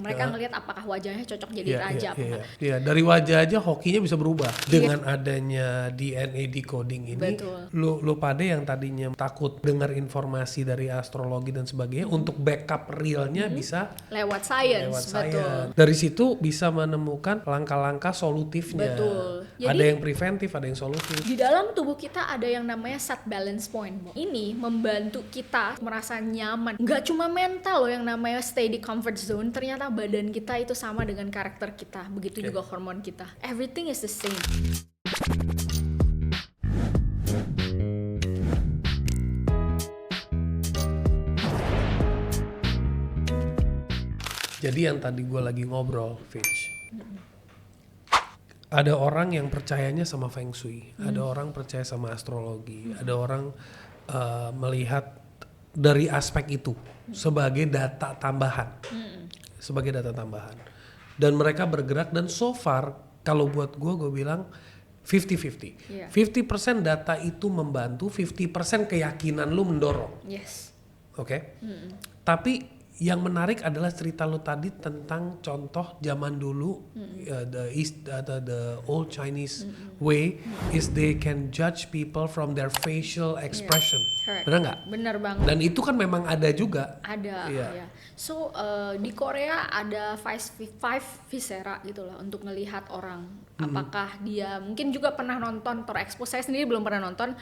Mereka ngelihat apakah wajahnya cocok jadi raja apa enggak. Iya, dari wajah aja hokinya bisa berubah. Dengan adanya DNA decoding ini, lu pada yang tadinya takut dengar informasi dari astrologi dan sebagainya, untuk backup realnya bisa lewat science. Betul. Dari situ bisa menemukan langkah-langkah solutifnya. Betul. Jadi, ada yang preventif, ada yang solutif. Di dalam tubuh kita ada yang namanya set balance point. Ini membantu kita merasa nyaman. Nggak cuma mental loh yang namanya stay di comfort zone. Ternyata badan kita itu sama dengan karakter kita. Begitu juga hormon kita. Everything is the same. Jadi yang tadi gue lagi ngobrol, Fitch. Ada orang yang percayanya sama Feng Shui, ada orang percaya sama astrologi, ada orang melihat dari aspek itu sebagai data tambahan, dan mereka bergerak, dan so far kalau buat gue bilang 50-50. 50% data itu membantu, 50% keyakinan lu mendorong. Yes. Oke? Tapi yang menarik adalah cerita lu tadi tentang contoh zaman dulu, the old Chinese way is they can judge people from their facial expression. Benar nggak? Benar banget. Dan itu kan memang ada juga. Ada. Ya. So di Korea ada five viscera gitu lah untuk ngelihat orang. Apakah dia mungkin juga pernah nonton terekspos. Saya sendiri belum pernah nonton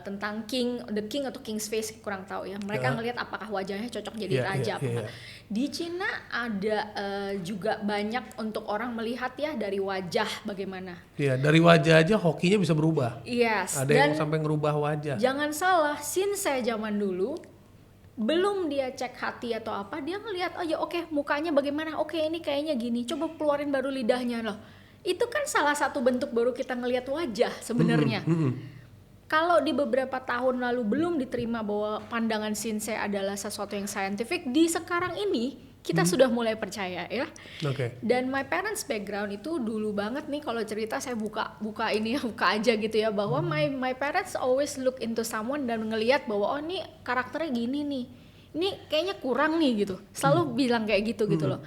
tentang the king atau king's face, kurang tahu ya. Mereka ngelihat apakah wajahnya cocok jadi raja apa enggak. Di Cina ada juga banyak untuk orang melihat ya dari wajah bagaimana. Iya, dari wajah aja hokinya bisa berubah. Yes. Ada yang sampai ngerubah wajah. Jangan salah, since saya zaman dulu belum dia cek hati atau apa, dia ngelihat oh ya oke, mukanya bagaimana, oke ini kayaknya gini, coba keluarin baru lidahnya loh. Itu kan salah satu bentuk baru kita ngelihat wajah sebenarnya. Kalau di beberapa tahun lalu belum diterima bahwa pandangan Shinsei adalah sesuatu yang scientific, di sekarang ini kita sudah mulai percaya ya. Dan my parents background itu dulu banget nih, kalau cerita saya buka aja gitu ya, bahwa my parents always look into someone dan ngelihat bahwa oh ini karakternya gini nih, ini kayaknya kurang nih gitu, selalu bilang kayak gitu loh.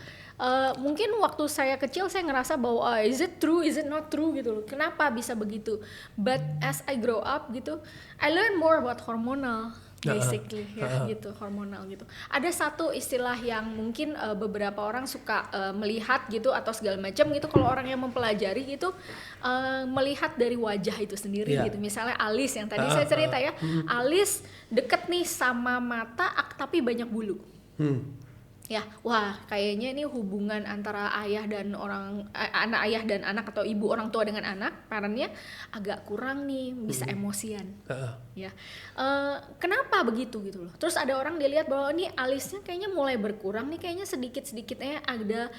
Mungkin waktu saya kecil saya ngerasa bahwa is it true, is it not true gitu loh, kenapa bisa begitu, but as I grow up gitu, I learn more about hormonal basically gitu, hormonal gitu. Ada satu istilah yang mungkin beberapa orang suka melihat gitu atau segala macam gitu, kalau orang yang mempelajari gitu melihat dari wajah itu sendiri gitu. Misalnya alis yang tadi saya cerita ya, alis deket nih sama mata tapi banyak bulu. Ya, wah kayaknya ini hubungan antara ayah dan ayah dan anak atau ibu orang tua dengan anak, parentnya agak kurang nih, bisa emosian. Ya, kenapa begitu gitu loh. Terus ada orang dilihat bahwa ini alisnya kayaknya mulai berkurang nih, kayaknya sedikit-sedikitnya ada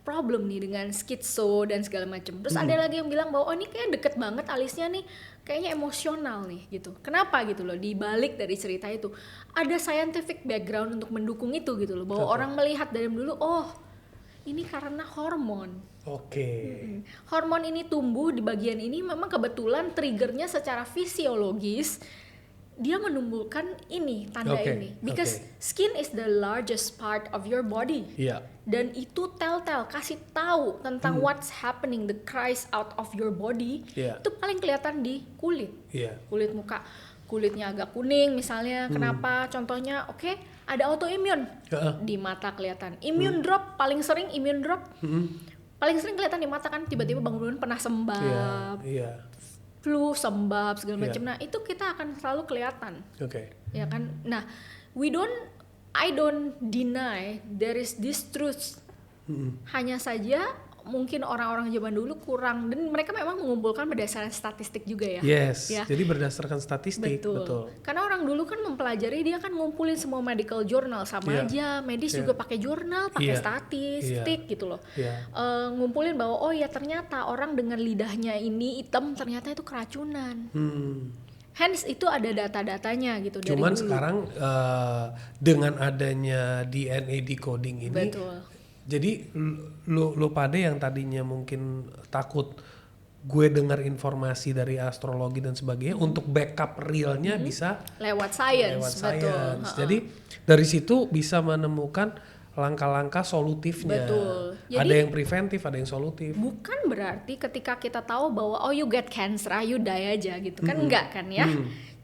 problem nih dengan skitso dan segala macam. Terus ada lagi yang bilang bahwa oh ini kayak deket banget alisnya nih, kayaknya emosional nih gitu. Kenapa gitu loh, di balik dari cerita itu ada scientific background untuk mendukung itu gitu loh, bahwa orang melihat dari dulu oh ini karena hormon. Hormon ini tumbuh di bagian ini, memang kebetulan triggernya secara fisiologis dia menumbuhkan ini, tanda ini, because skin is the largest part of your body. Dan itu telltale, kasih tahu tentang what's happening, the cries out of your body. Itu paling kelihatan di kulit, kulit muka, kulitnya agak kuning misalnya. Kenapa? Contohnya ada autoimmune di mata kelihatan. Immune drop paling sering, paling sering kelihatan di mata kan, tiba-tiba bangun pernah sembab. Flu, sembab, segala macam. Nah, itu kita akan selalu kelihatan. Ya kan? Nah, I don't deny there is this truth. Hanya saja mungkin orang-orang zaman dulu kurang, dan mereka memang mengumpulkan berdasarkan statistik juga ya. Jadi berdasarkan statistik. Betul. Karena orang dulu kan mempelajari, dia kan ngumpulin semua medical journal sama aja, medis juga pakai jurnal, pakai statistik gitu loh. Ngumpulin bahwa oh ya ternyata orang dengan lidahnya ini hitam ternyata itu keracunan. Hence itu ada data-datanya gitu. Cuman dari dulu. Sekarang dengan adanya DNA decoding ini, jadi lu pada yang tadinya mungkin takut gue dengar informasi dari astrologi dan sebagainya, untuk backup realnya bisa lewat science. Jadi dari situ bisa menemukan langkah-langkah solutifnya. Betul. Ada Jadi yang preventif, ada yang solutif. bukan berarti ketika kita tahu bahwa oh you get cancer, you die aja gitu kan, enggak kan ya.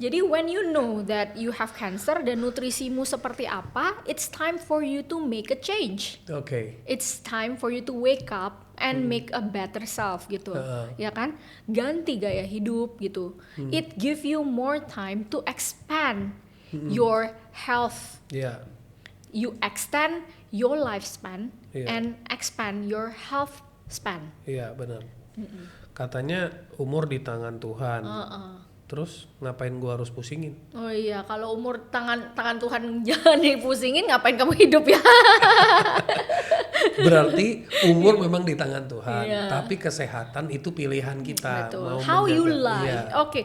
Jadi when you know that you have cancer dan nutrisimu seperti apa, it's time for you to make a change. Oke. It's time for you to wake up and make a better self gitu. Ya kan? Ganti gaya hidup gitu. It give you more time to expand your health. Iya. You extend your lifespan Iya. and expand your health span. Iya, benar. Katanya umur di tangan Tuhan. Terus ngapain gua harus pusingin? Oh iya, kalau umur tangan Tuhan jangan dipusingin, ngapain kamu hidup ya? Berarti umur memang di tangan Tuhan, Iya. tapi kesehatan itu pilihan kita. Betul. Mau How you menjaga. lie. Iya. Oke.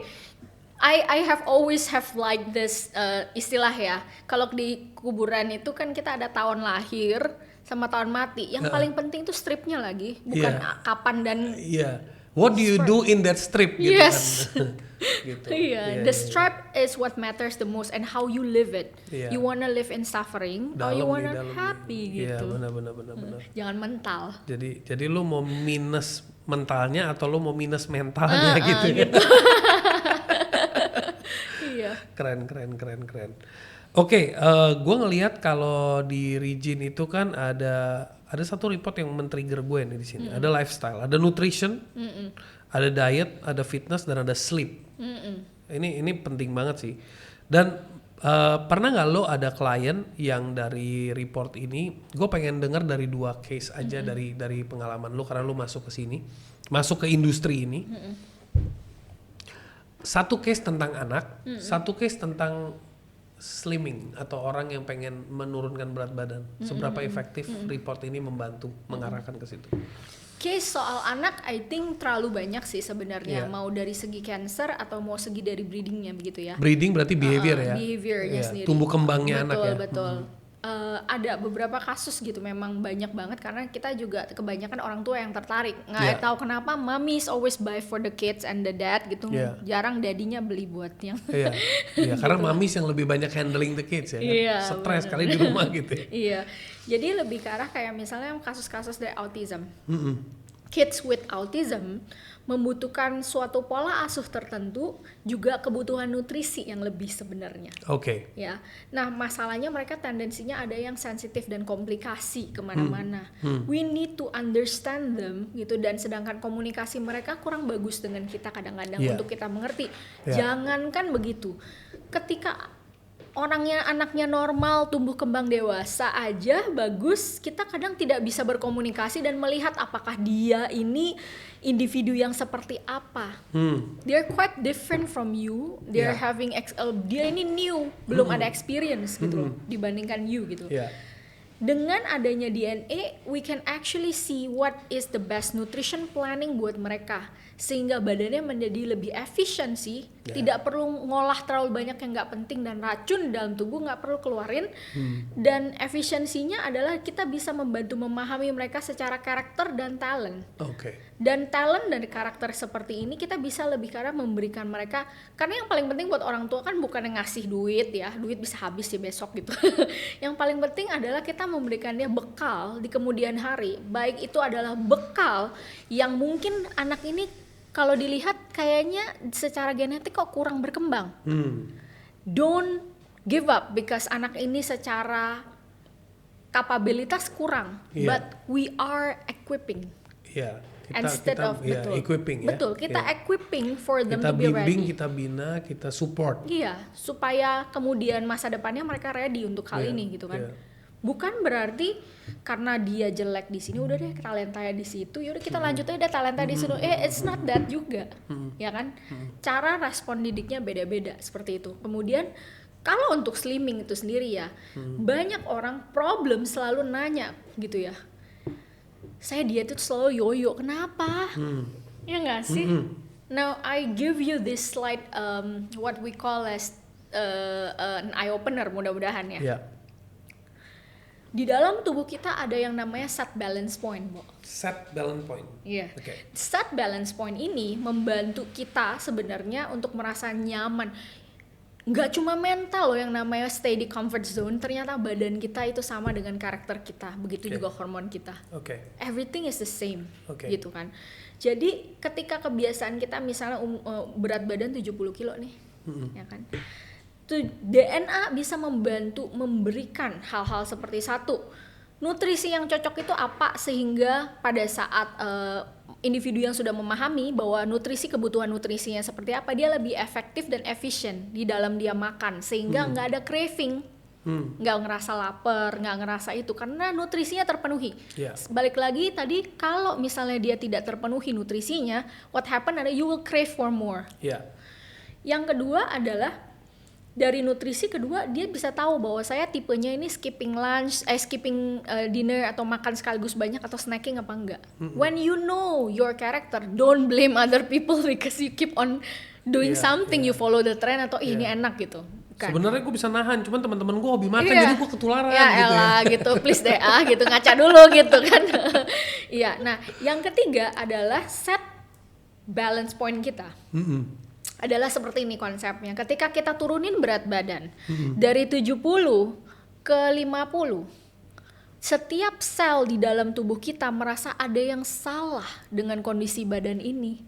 I have always have like this istilah ya. Kalau di kuburan itu kan kita ada tahun lahir sama tahun mati. Yang paling penting itu stripnya lagi, bukan Iya. kapan dan Iya. What do you do in that strip gitu Yes. kan? Gitu. Iya, the stripe is what matters the most and how you live it. Iya. You wanna live in suffering or you Dalam nih, wanna dalam nih. happy Iya, gitu. benar. Jangan mental. Jadi lu mau minus mentalnya atau lu mau minus mentalnya gitu ya. Iya. Keren. Oke, gue ngelihat kalau di Regine itu kan ada satu report yang men-trigger gue nih di sini. Ada lifestyle, ada nutrition, ada diet, ada fitness dan ada sleep. Ini penting banget sih. Dan pernah nggak lo ada klien yang dari report ini, gue pengen dengar dari 2 case aja dari pengalaman lo karena lo masuk ke sini, masuk ke industri ini. Satu case tentang anak, satu case tentang slimming atau orang yang pengen menurunkan berat badan. Seberapa efektif report ini membantu mengarahkan ke situ? Case soal anak, I think terlalu banyak sih sebenarnya. Iya. Mau dari segi cancer atau mau segi dari breedingnya begitu ya. Breeding berarti behavior ya? Behaviornya Iya, sendiri. tumbuh kembangnya anak ya? Betul. Ada beberapa kasus gitu memang banyak banget karena kita juga kebanyakan orang tua yang tertarik. Nggak Iya. tahu kenapa mommy's always buy for the kids and the dad gitu. Iya. Jarang daddy-nya beli buat yang Iya, karena mamis yang lebih banyak handling the kids ya kan? Iya, Stres bener. kali di rumah gitu ya? Iya. Jadi lebih ke arah kayak misalnya kasus-kasus dari autism. Kids with autism membutuhkan suatu pola asuh tertentu, juga kebutuhan nutrisi yang lebih sebenarnya. Oke. Ya, nah masalahnya mereka tendensinya ada yang sensitif dan komplikasi kemana-mana. We need to understand them gitu, dan sedangkan komunikasi mereka kurang bagus dengan kita kadang-kadang Yeah. untuk kita mengerti. Yeah. Jangankan begitu, ketika anaknya normal, tumbuh kembang dewasa aja bagus, kita kadang tidak bisa berkomunikasi dan melihat apakah dia ini individu yang seperti apa. They're quite different from you. They're Yeah. having dia ini new, belum ada experience gitu loh, dibandingkan you gitu. Iya. Dengan adanya DNA, we can actually see what is the best nutrition planning buat mereka, sehingga badannya menjadi lebih efisiensi, tidak perlu ngolah terlalu banyak yang nggak penting dan racun dalam tubuh nggak perlu keluarin, dan efisiensinya adalah kita bisa membantu memahami mereka secara karakter dan talent. Oke. Dan talent dari karakter seperti ini kita bisa lebih karena memberikan mereka, karena yang paling penting buat orang tua kan bukan yang ngasih duit ya, duit bisa habis ya besok gitu. Yang paling penting adalah kita memberikan dia bekal di kemudian hari, baik itu adalah bekal yang mungkin anak ini kalau dilihat kayaknya secara genetik kok kurang berkembang. Don't give up because anak ini secara kapabilitas kurang, Iya. but we are equipping. Iya. Instead of betul, equipping ya. betul, kita Iya. equipping for them Kita to be bimbing, ready. kita bina, kita support. Iya, supaya kemudian masa depannya mereka ready untuk hal Iya, ini gitu kan. iya. Bukan berarti karena dia jelek di sini udah deh talentanya di situ, yaudah kita lanjut aja deh talenta di situ. It's not that juga, ya kan? Cara respon didiknya beda-beda seperti itu. Kemudian kalau untuk slimming itu sendiri ya, banyak orang problem selalu nanya gitu ya. Saya diet itu selalu yoyo, kenapa? Ya nggak sih? Now I give you this slide, what we call as an eye opener mudah-mudahan ya. Iya. Di dalam tubuh kita ada yang namanya set balance point, Bo. Set balance point. Iya. Oke. Set balance point ini membantu kita sebenarnya untuk merasa nyaman. nggak cuma mental loh yang namanya stay di comfort zone, ternyata badan kita itu sama dengan karakter kita, begitu juga hormon kita. Everything is the same, gitu kan. Jadi ketika kebiasaan kita misalnya berat badan 70 kilo nih, ya kan, DNA bisa membantu memberikan hal-hal seperti satu, nutrisi yang cocok itu apa, sehingga pada saat individu yang sudah memahami bahwa kebutuhan nutrisinya seperti apa, dia lebih efektif dan efisien di dalam dia makan, sehingga nggak ada craving, nggak ngerasa lapar, nggak ngerasa itu, karena nutrisinya terpenuhi. Balik lagi tadi, kalau misalnya dia tidak terpenuhi nutrisinya, what happen adalah you will crave for more. Yang kedua adalah dari nutrisi kedua, dia bisa tahu bahwa saya tipenya ini skipping dinner atau makan sekaligus banyak atau snacking apa enggak. When you know your character, don't blame other people because you keep on doing something, you follow the trend atau ini enak gitu. Kan. Sebenarnya gue bisa nahan, cuman teman-teman gue hobi makan jadi gue ketularan ya, gitu elah, gitu, please deh gitu, ngaca dulu gitu kan. Iya, nah yang ketiga adalah set balance point kita. Adalah seperti ini konsepnya. Ketika kita turunin berat badan dari 70 ke 50, setiap sel di dalam tubuh kita merasa ada yang salah dengan kondisi badan ini.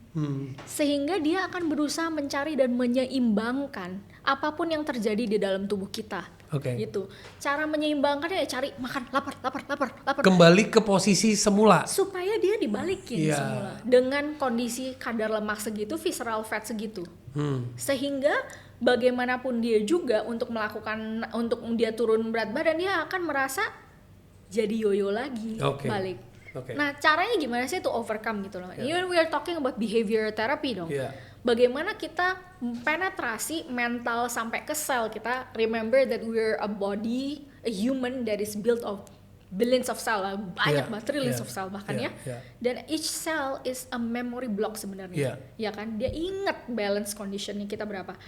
Sehingga dia akan berusaha mencari dan menyeimbangkan apapun yang terjadi di dalam tubuh kita. Gitu. Cara menyeimbangkannya ya cari makan, lapar. Kembali ke posisi semula. Supaya dia dibalikin semula. Dengan kondisi kadar lemak segitu, visceral fat segitu. Sehingga bagaimanapun dia juga untuk dia turun berat badan, dia akan merasa jadi yoyo lagi, balik. Nah, caranya gimana sih to overcome gitu loh. Even we are talking about behavior therapy dong. Bagaimana kita penetrasi mental sampai ke sel kita. Remember that we're a body, a human that is built of billions of cell, banyak banget, trillions of cell bahkan ya. Dan each cell is a memory block sebenarnya. Ya kan? Dia ingat balance conditionnya kita berapa.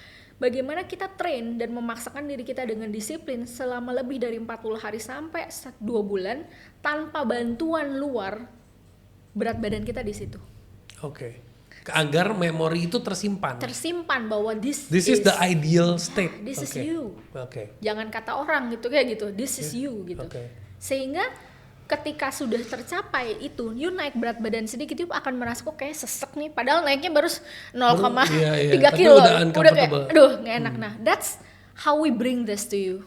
Bagaimana kita train dan memaksakan diri kita dengan disiplin selama lebih dari 40 hari sampai 2 bulan tanpa bantuan luar, berat badan kita di situ. Agar memori itu tersimpan bahwa this is the ideal state. This is you. Jangan kata orang gitu kayak gitu. This is you gitu. Sehingga ketika sudah tercapai itu, you naik berat badan sedikit, you akan merasa kok kayak sesek nih, padahal naiknya baru 0,3 kilo. Udah kayak aduh nggak enak. Nah, that's how we bring this to you.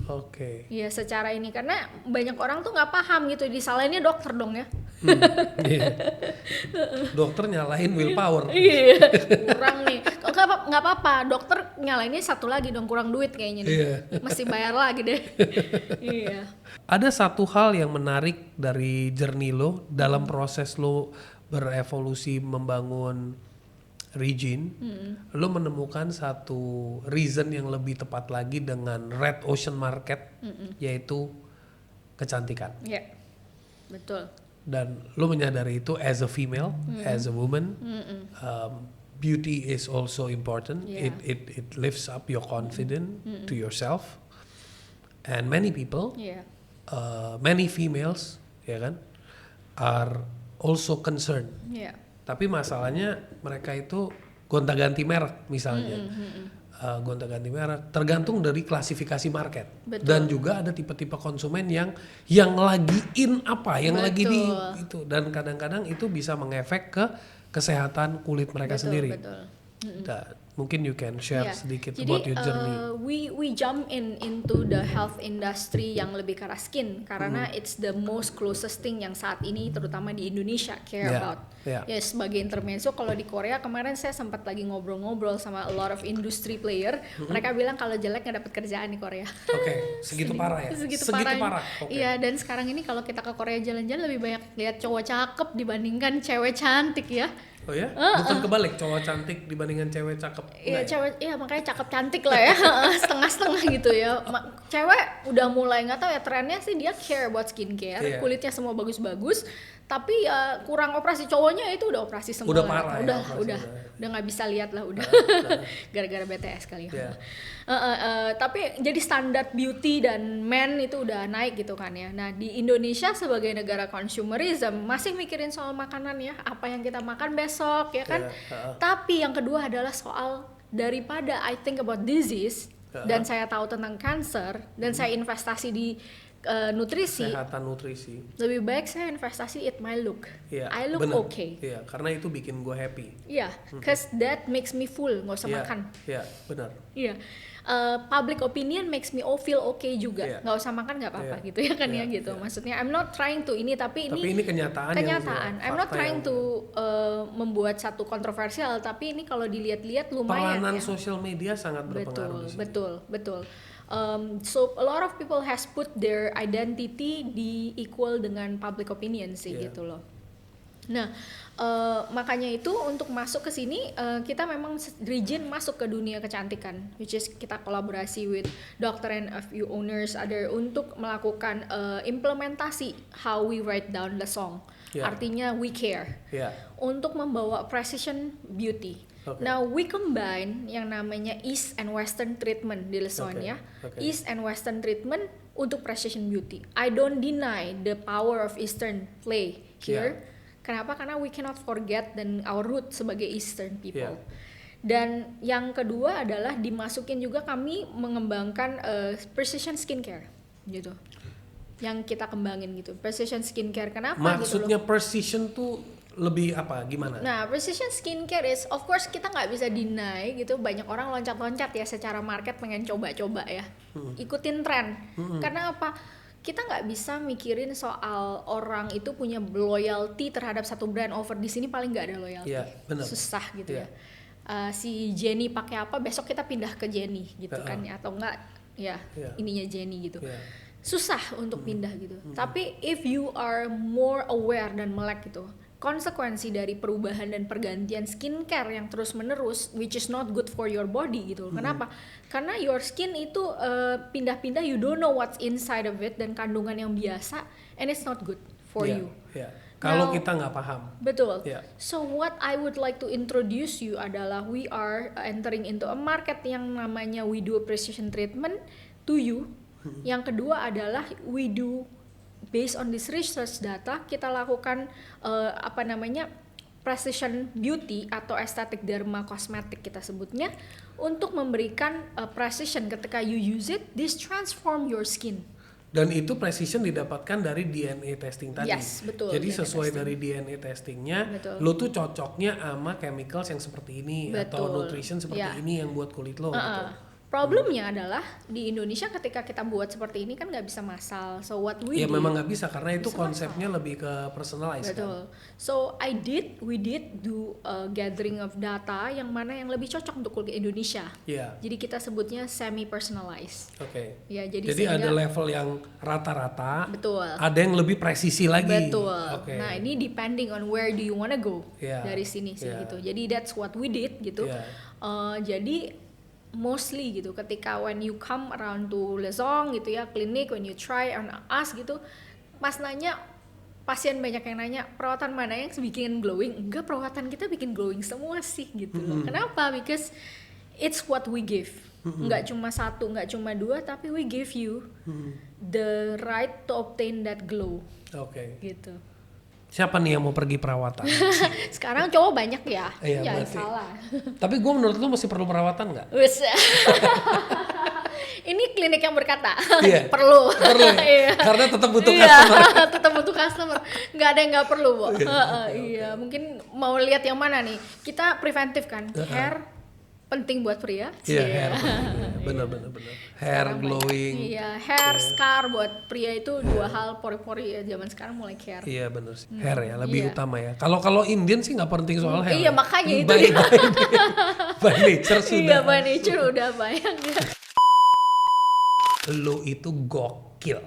Ya secara ini, karena banyak orang tuh nggak paham gitu, disalahinnya dokter dong ya. Dokter nyalahin willpower. Kurang nih. Nggak apa-apa, dokter nyalainnya satu lagi dong, kurang duit kayaknya nih. Mesti bayar lagi deh. Ada satu hal yang menarik dari journey lo dalam proses lo berevolusi membangun Regine, lo menemukan satu reason yang lebih tepat lagi dengan Red Ocean Market, yaitu kecantikan. Betul. Dan lo menyadari itu as a female, as a woman, beauty is also important. It lifts up your confidence to yourself. And many people, many females, ya kan, are also concerned. Tapi masalahnya mereka itu gonta-ganti merek misalnya. Gonta-ganti merek tergantung dari klasifikasi market. Dan juga ada tipe-tipe konsumen yang lagi in apa, yang lagi di itu, dan kadang-kadang itu bisa mengefek ke kesehatan kulit mereka sendiri. Mungkin you can share sedikit about your journey. We jump into the health industry yang lebih ke arah skin karena it's the most closest thing yang saat ini terutama di Indonesia care about. Ya sebagai intermezzo, kalau di Korea kemarin saya sempat lagi ngobrol-ngobrol sama a lot of industry player, mereka bilang kalau jelek nggak dapat kerjaan di Korea. Segitu parah ya? Segitu parah. Iya, dan sekarang ini kalau kita ke Korea jalan-jalan lebih banyak lihat cowok cakep dibandingkan cewek cantik ya. Oh ya? Bukan kebalik, cowok cantik dibandingkan cewek cakep. Iya, makanya cakep cantik lah ya. Setengah-setengah gitu ya. Cewek udah mulai, nggak tahu ya, trennya sih dia care buat skincare, kulitnya semua bagus-bagus, tapi ya kurang operasi. Cowoknya itu udah operasi semua. Udah parah udah nggak bisa lihat lah udah. Gara-gara BTS kali ya. Tapi jadi standar beauty dan men itu udah naik gitu kan ya. Nah, di Indonesia sebagai negara consumerism masih mikirin soal makanan ya, apa yang kita makan besok ya kan. Tapi yang kedua adalah soal daripada I think about disease, dan saya tahu tentang cancer dan saya investasi di nutrisi, kesehatan nutrisi. lebih baik saya investasi in my look. Iya, I look bener. okay. Iya, karena itu bikin gue happy. Iya, cause that makes me full, nggak usah Iya, makan. Iya, benar. Iya, public opinion makes me feel okay juga, Iya. nggak usah makan nggak apa-apa Iya. gitu ya kan Iya, ya gitu. iya. Maksudnya I'm not trying to ini tapi Tapi ini kenyataan. I'm not trying to membuat satu kontroversial, tapi ini kalau dilihat-lihat lumayan peranan ya. sosial media sangat berpengaruh di sini. Betul. So a lot of people has put their identity di equal dengan public opinion sih Yeah. gitu loh. Nah, makanya itu untuk masuk ke sini kita memang region masuk ke dunia kecantikan, which is kita kolaborasi with doctor and a few owners ada untuk melakukan implementasi how we write down the song. Yeah. Artinya we care. Iya. Untuk membawa precision beauty. Okay. Now we combine yang namanya East and Western treatment di Leson Okay. ya. Okay. East and Western treatment untuk precision beauty. I don't deny the power of Eastern play here. Yeah. Kenapa? Karena we cannot forget dan our root sebagai Eastern people. Yeah. Dan yang kedua adalah dimasukin juga kami mengembangkan precision skincare gitu. Yang kita kembangin gitu. Precision skincare kenapa gitu loh? Maksudnya precision tuh lebih apa? Gimana? Nah, precision skincare is, of course kita nggak bisa deny gitu, banyak orang loncat-loncat ya secara market pengen coba-coba ya, ikutin tren. Karena apa? Kita nggak bisa mikirin soal orang itu punya loyalty terhadap satu brand over di sini paling nggak ada loyalty, Iya, benar. susah gitu Iya. ya. Si Jenny pakai apa, besok kita pindah ke Jenny gitu kan, atau enggak ya Iya. ininya Jenny gitu. Iya. Susah untuk pindah gitu. Tapi if you are more aware dan melek gitu, konsekuensi dari perubahan dan pergantian skincare yang terus menerus, which is not good for your body gitu. Kenapa? Karena your skin itu pindah-pindah, you don't know what's inside of it dan kandungan yang biasa, and it's not good for Iya, you. iya. Kalau Now- kita nggak paham. Betul. Iya. So what I would like to introduce you adalah we are entering into a market yang namanya we do precision treatment to you. Yang kedua adalah we do based on this research data, kita lakukan precision beauty atau aesthetic derma kosmetik kita sebutnya, untuk memberikan precision ketika you use it, this transform your skin. Dan itu precision didapatkan dari DNA testing tadi. Yes, betul, Jadi DNA sesuai testing. dari DNA testingnya, Betul. lo tuh cocoknya sama chemicals yang seperti ini atau Betul. nutrition seperti Ya. ini yang buat kulit lo. Gitu. Problemnya adalah di Indonesia ketika kita buat seperti ini kan nggak bisa massal. So what we Ya did, memang nggak bisa karena itu Bisa konsepnya lebih ke personalized kan. betul. So we did do a gathering of data yang mana yang lebih cocok untuk kulit Indonesia. Iya. Jadi kita sebutnya semi personalized. Oke. Ya, jadi Jadi ada sehingga- level yang rata-rata, Betul. ada yang lebih presisi lagi. Betul. Oke. Nah, ini depending on where do you wanna go Iya, dari sini sih iya. gitu. Jadi that's what we did gitu. Iya. Jadi mostly gitu ketika when you come around to Lezong gitu ya, klinik, when you try on us gitu, pas nanya, pasien banyak yang nanya perawatan mana yang bikin glowing. Enggak, perawatan kita bikin glowing semua sih gitu loh. Kenapa? Because it's what we give. Nggak cuma satu, nggak cuma dua, tapi we give you the right to obtain that glow Oke. gitu. Siapa nih yang mau pergi perawatan? Sekarang cowok banyak ya, Iya, jangan berarti. salah. Tapi gue menurut lu masih perlu perawatan nggak? Wes. Ini klinik yang berkata Iya. perlu. Perlu ya? Iya. Karena tetap butuh Iya, customer. tetap butuh customer. Nggak ada yang nggak perlu, Bo. Iya, mungkin mau lihat yang mana nih? Kita preventif kan, hair penting buat pria. Iya, Cie. hair bener. Hair Sekarang glowing. banyak. Iya, hair scar buat pria itu dua hal, pori-pori ya zaman sekarang mulai care. Iya bener sih. Hair ya lebih Iya. utama ya. Kalau Indian sih nggak penting soal hair. Iya, ya. makanya itu by, dia. by nature sudah. Iya, by nature udah banyak ya. Lo itu gokil.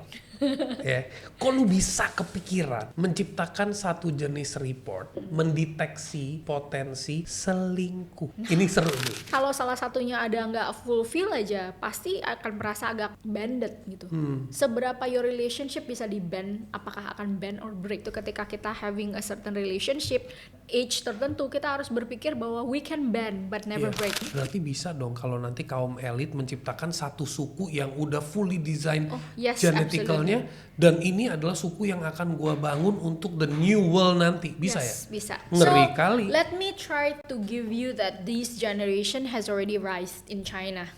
Ya, kok lu bisa kepikiran menciptakan satu jenis report mendeteksi potensi selingkuh? Ini seru nih. Kalau salah satunya ada nggak fulfill aja, pasti akan merasa agak banded gitu. Seberapa your relationship bisa di band, apakah akan bend or break tuh ketika kita having a certain relationship, age tertentu kita harus berpikir bahwa we can bend but never Iya. break. Berarti bisa dong kalau nanti kaum elit menciptakan satu suku yang udah fully design yes, geneticalnya, dan ini adalah suku yang akan gua bangun untuk the new world nanti. Bisa Yes, ya? bisa. Ngeri So, kali. let me try to give you that this generation has already rise in China.